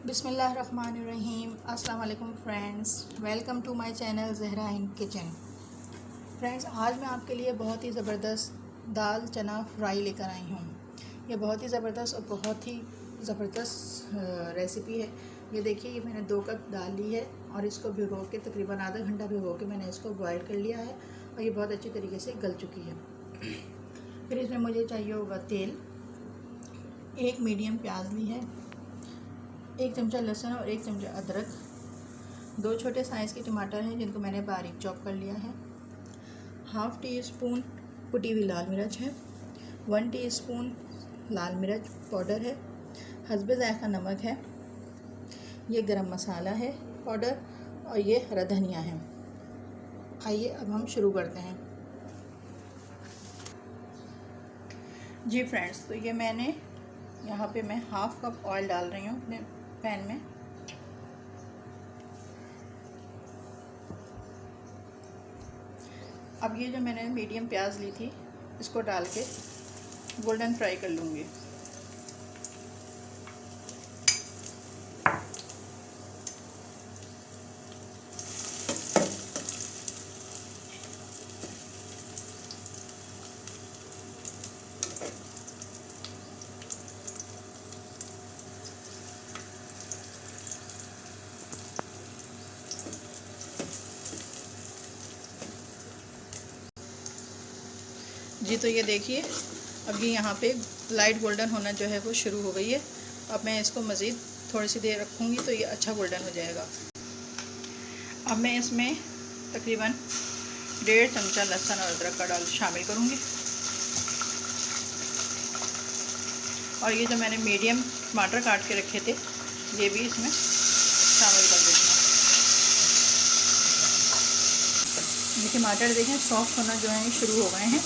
बिस्मिल्लाहिर्रहमानिर्रहीम। अस्सलाम वालेकुम friends, welcome to my channel Zahra in kitchen. Friends, आज मैं आपके लिए बहुत ही ज़बरदस्त दाल चना फ्राई लेकर आई हूँ। ये बहुत ही ज़बरदस्त और बहुत ही ज़बरदस्त रेसिपी है। ये देखिए, ये मैंने 2 कप दाल ली है और इसको भिगो के तकरीबन आधा घंटा भिगो के मैंने इसको बॉयल कर लिया है और ये बहुत अच्छी तरीके से गल चुकी है। फिर इसमें मुझे चाहिए होगा तेल, 1 मीडियम प्याज ली है, 1 चमचा लहसुन और 1 चमचा अदरक, 2 छोटे साइज़ के टमाटर हैं जिनको मैंने बारीक चॉप कर लिया है, हाफ़ टी स्पून कुटी हुई लाल मिर्च है, 1 टीस्पून लाल मिर्च पाउडर है, हस्बे ज़ायक़ा नमक है, ये गरम मसाला है पाउडर और ये हरा धनिया है। आइए अब हम शुरू करते हैं। जी फ्रेंड्स, तो ये मैंने यहाँ पे मैं हाफ़ कप ऑयल डाल रही हूँ अपने पैन में। अब ये जो मैंने मीडियम प्याज ली थी इसको डाल के गोल्डन फ्राई कर लूँगी। जी तो ये देखिए, अब ये यहाँ पे लाइट गोल्डन होना जो है वो शुरू हो गई है। अब मैं इसको मज़ीद थोड़ी सी देर रखूँगी तो ये अच्छा गोल्डन हो जाएगा। अब मैं इसमें तकरीबन 1.5 चमचा लहसुन और अदरक का शामिल करूँगी और ये जो मैंने मीडियम टमाटर काट के रखे थे ये भी इसमें शामिल कर देती हूँ। ये टमाटर देखें सॉफ्ट होना जो है शुरू हो गए हैं।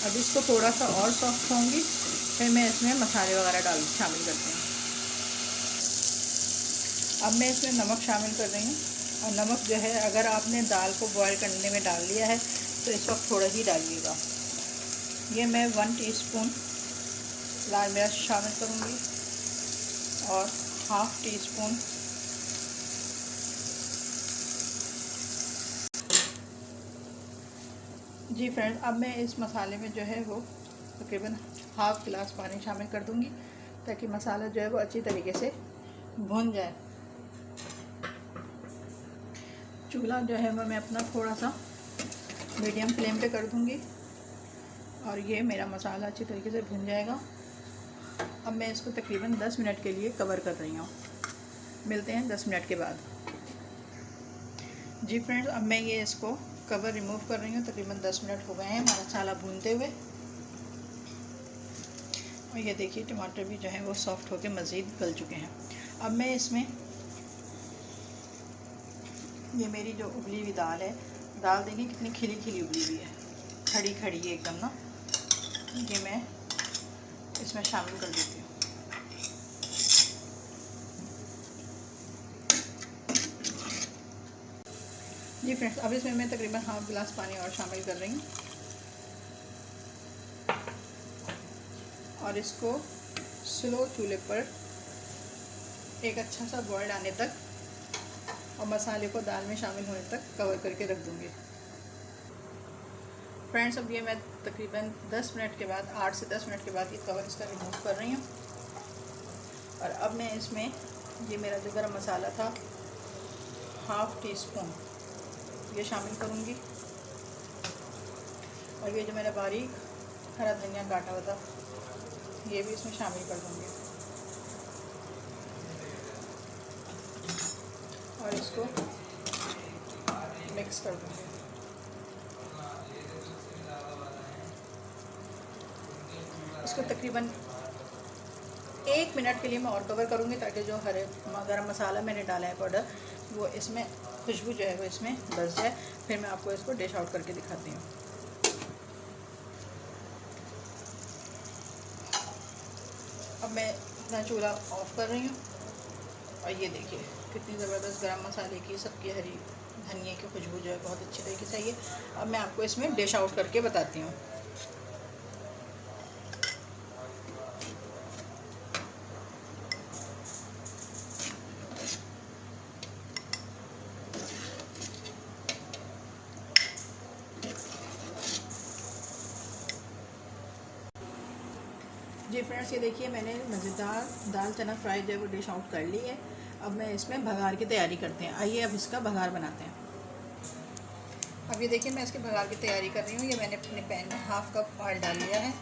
अब इसको थोड़ा सा और सॉफ्ट होंगी फिर मैं इसमें मसाले वगैरह शामिल करती हूँ। अब मैं इसमें नमक शामिल कर रही हूँ और नमक जो है अगर आपने दाल को बॉयल करने में डाल लिया है तो इस वक्त थोड़ा ही डालिएगा। ये मैं 1 टीस्पून लाल मिर्च शामिल करूँगी और हाफ़ टीस्पून जी फ्रेंड्स, अब मैं इस मसाले में जो है वो तकरीबन हाफ़ गिलास पानी शामिल कर दूँगी ताकि मसाला जो है वो अच्छी तरीके से भुन जाए। चूल्हा जो है वो मैं अपना थोड़ा सा मीडियम फ्लेम पे कर दूँगी और ये मेरा मसाला अच्छी तरीके से भुन जाएगा। अब मैं इसको तकरीबन 10 मिनट के लिए कवर कर रही हूँ। मिलते हैं 10 मिनट के बाद। जी फ्रेंड्स, अब मैं ये इसको कवर रिमूव कर रही हूँ। तकरीबन 10 मिनट हो गए हैं हमारा मसाला भूनते हुए और ये देखिए टमाटर भी जो है वो सॉफ्ट होकर मज़ीद गल चुके हैं। अब मैं इसमें ये मेरी जो उबली हुई दाल है, दाल देखिए कितनी खिली खिली उबली हुई है, खड़ी खड़ी है एकदम ना। ये मैं इसमें शामिल कर देती हूँ। जी फ्रेंड्स, अब इसमें मैं तकरीबन हाफ़ गिलास पानी और शामिल कर रही हूँ और इसको स्लो चूल्हे पर एक अच्छा सा बॉयल आने तक और मसाले को दाल में शामिल होने तक कवर करके रख दूँगी। फ्रेंड्स, अब ये मैं तकरीबन 10 मिनट के बाद 8 से 10 मिनट के बाद ये कवर इसका रिमूव कर रही हूँ और अब मैं इसमें ये मेरा जो गरम मसाला था हाफ़ टीस्पून ये शामिल करूँगी और ये जो मैंने बारीक हरा धनिया काटा हुआ था ये भी इसमें शामिल कर दूँगी और इसको मिक्स कर दूँगी। इसको तकरीबन 1 मिनट के लिए मैं और कवर करूँगी ताकि जो गरम मसाला मैंने डाला है पाउडर वो इसमें खुशबू जो है वो इसमें बस जाए। फिर मैं आपको इसको डिश आउट करके दिखाती हूँ। अब मैं अपना चूल्हा ऑफ कर रही हूँ और ये देखिए कितनी ज़बरदस्त गरम मसाले की सबकी हरी धनिया की खुशबू जो है बहुत अच्छी तरीके से आई है। अब मैं आपको इसमें डिश आउट करके बताती हूँ। जी फ्रेंड्स, ये देखिए मैंने मज़ेदार दाल चना फ्राई जो है वो डिश आउट कर ली है। अब मैं इसमें भगार की तैयारी करते हैं। आइए अब इसका भगार बनाते हैं। अब ये देखिए मैं इसके भगार की तैयारी कर रही हूँ। ये मैंने अपने पैन में हाफ़ कप ऑयल डाल लिया है।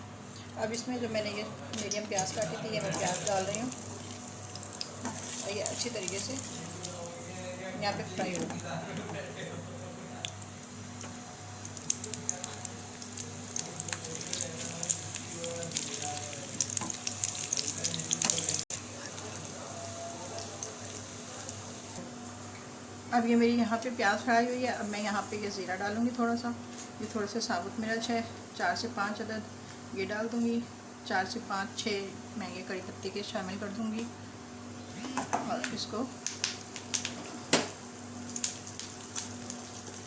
अब इसमें जो मैंने ये मीडियम प्याज काटी थी, ये मैं प्याज डाल रही हूँ और ये अच्छी तरीके से यहाँ पे फ्राई होगी। अब ये मेरी यहाँ पे प्याज फ्राई हुई है। अब मैं यहाँ पे ये ज़ीरा डालूँगी थोड़ा सा। ये थोड़ा सा साबुत मिर्च है, 4 से 5 अदद ये डाल दूँगी। 4 से 5-6 मैं ये कड़ी पत्ते के शामिल कर दूँगी और इसको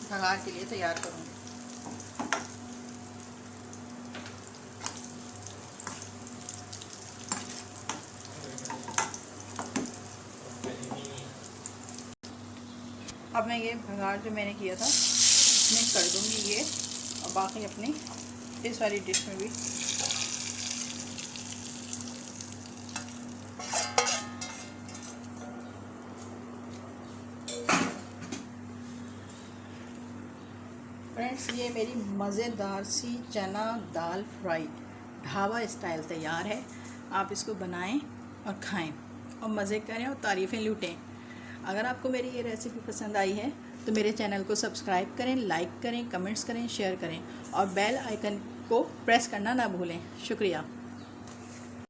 भगार के लिए तैयार करूँगी। अब मैं ये भगार जो मैंने किया था इसमें कर दूँगी ये, और बाकी अपनी इस वाली डिश में भी फ्रेंड्स, ये मेरी मज़ेदार सी चना दाल फ्राई ढाबा स्टाइल तैयार है। आप इसको बनाएं और खाएं और मज़े करें और तारीफ़ें लूटें। अगर आपको मेरी ये रेसिपी पसंद आई है तो मेरे चैनल को सब्सक्राइब करें, लाइक करें, कमेंट्स करें, शेयर करें और बेल आइकन को प्रेस करना ना भूलें। शुक्रिया।